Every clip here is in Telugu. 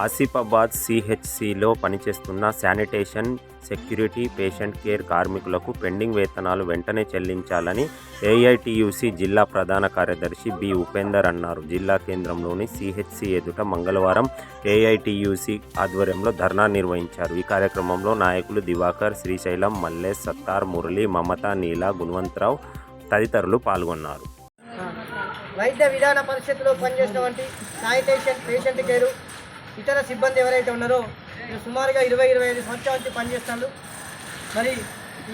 ఆసిఫాబాద్ సిహెచ్సిలో పనిచేస్తున్న శానిటేషన్, సెక్యూరిటీ, పేషెంట్ కేర్ కార్మికులకు పెండింగ్ వేతనాలు వెంటనే చెల్లించాలని ఏఐటియుసి జిల్లా ప్రధాన కార్యదర్శి బి ఉపేందర్ అన్నారు. జిల్లా కేంద్రంలోని సిహెచ్సి ఎదుట మంగళవారం ఏఐటియుసి ఆధ్వర్యంలో ధర్నా నిర్వహించారు. ఈ కార్యక్రమంలో నాయకులు దివాకర్, శ్రీశైలం, మల్లేష్, సత్తార్, మురళి, మమత, నీల, గుణవంతరావు తదితరులు పాల్గొన్నారు. వైద్య విధాన పరిస్థితుల్లో పనిచేసినటువంటి శానిటేషన్, పేషెంట్ కేరు, ఇతర సిబ్బంది ఎవరైతే ఉన్నారో సుమారుగా 20-25 సంవత్సరాల నుంచి పనిచేస్తారు. మరి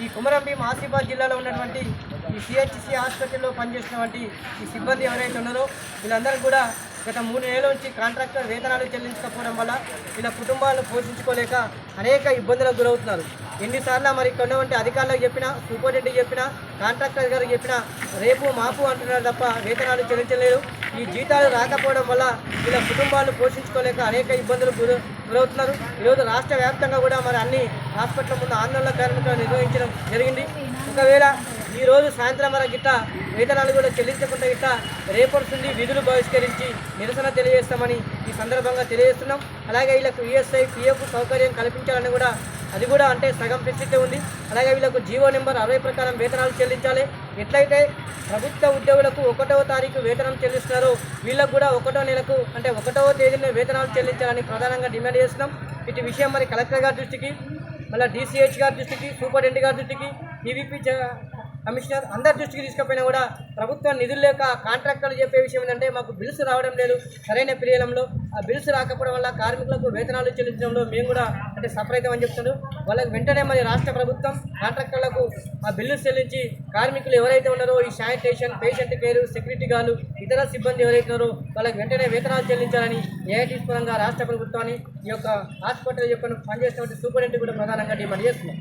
ఈ కొమరంభీం ఆసిఫాబాద్ జిల్లాలో ఉన్నటువంటి ఈ సిహెచ్సి హాస్పిటల్లో పనిచేసినటువంటి ఈ సిబ్బంది ఎవరైతే ఉన్నారో వీళ్ళందరూ కూడా గత 3 నెలల నుంచి కాంట్రాక్టర్ వేతనాలు చెల్లించకపోవడం వల్ల వీళ్ళ కుటుంబాలను పోషించుకోలేక అనేక ఇబ్బందులకు గురవుతున్నారు. ఎన్నిసార్లు మరి ఇక్కడ ఉన్నటువంటి అధికారులకు చెప్పినా, సూపరింటెండెంట్కి చెప్పినా, కాంట్రాక్టర్ గారికి చెప్పినా రేపు మాపు అంటున్నారు తప్ప వేతనాలు చెల్లించలేదు. ఈ జీతాలు రాకపోవడం వల్ల వీళ్ళ కుటుంబాలను పోషించుకోలేక అనేక ఇబ్బందులకు గురవుతున్నారు. ఈరోజు రాష్ట్ర వ్యాప్తంగా కూడా మరి అన్ని హాస్పిటల్ ముందు ఆందోళన కార్మికులు నిర్వహించడం జరిగింది. ఒకవేళ ఈరోజు సాయంత్రం వరకు గిట్ట వేతనాలు కూడా చెల్లించకుండా గిట్ట రేపటి నుండి విధులు బహిష్కరించి నిరసన తెలియజేస్తామని ఈ సందర్భంగా తెలియజేస్తున్నాం. అలాగే వీళ్ళకు ఈఎస్ఐ, పిఎఫ్ సౌకర్యం కల్పించాలని కూడా అది కూడా అంటే సగం ఫెసిలిటీ ఉంది. అలాగే వీళ్ళకు జీవో నెంబర్ 60 ప్రకారం వేతనాలు చెల్లించాలి. ఎట్లయితే ప్రభుత్వ ఉద్యోగులకు 1వ తారీఖు వేతనం చెల్లిస్తున్నారో వీళ్ళకు కూడా 1వ నెలకు అంటే 1వ తేదీన వేతనాలు చెల్లించాలని ప్రధానంగా డిమాండ్ చేస్తున్నాం. ఇటు విషయం మరి కలెక్టర్ గారి దృష్టికి, మళ్ళీ డిసిహెచ్ గారి దృష్టికి, సూపరింటెండెంట్ గారి దృష్టికి, ఈవీపీ కమిషనర్ అందరి దృష్టికి తీసుకుపోయినా కూడా ప్రభుత్వం నిధులు లేక కాంట్రాక్టర్లు చెప్పే విషయం ఏంటంటే మాకు బిల్స్ రావడం లేదు సరైన పీరియడ్లో. ఆ బిల్స్ రాకపోవడం వల్ల కార్మికులకు వేతనాలు చెల్లించడంలో మేము కూడా అంటే సఫరైతామని చెప్తున్నారు. వాళ్ళకి వెంటనే మరి రాష్ట్ర ప్రభుత్వం కాంట్రాక్టర్లకు ఆ బిల్లు చెల్లించి కార్మికులు ఎవరైతే ఉన్నారో ఈ sanitation, patient care, security guard, ఇతర సిబ్బంది ఎవరైతే ఉన్నారో వాళ్ళకి వెంటనే వేతనాలు చెల్లించాలని ఏఐటీ పరంగా రాష్ట్ర ప్రభుత్వాన్ని ఈ యొక్క హాస్పిటల్ యొక్క పనిచేసినటువంటి సూపరింటెండెంట్ కూడా ప్రధానంగా డిమాండ్ చేస్తున్నాం.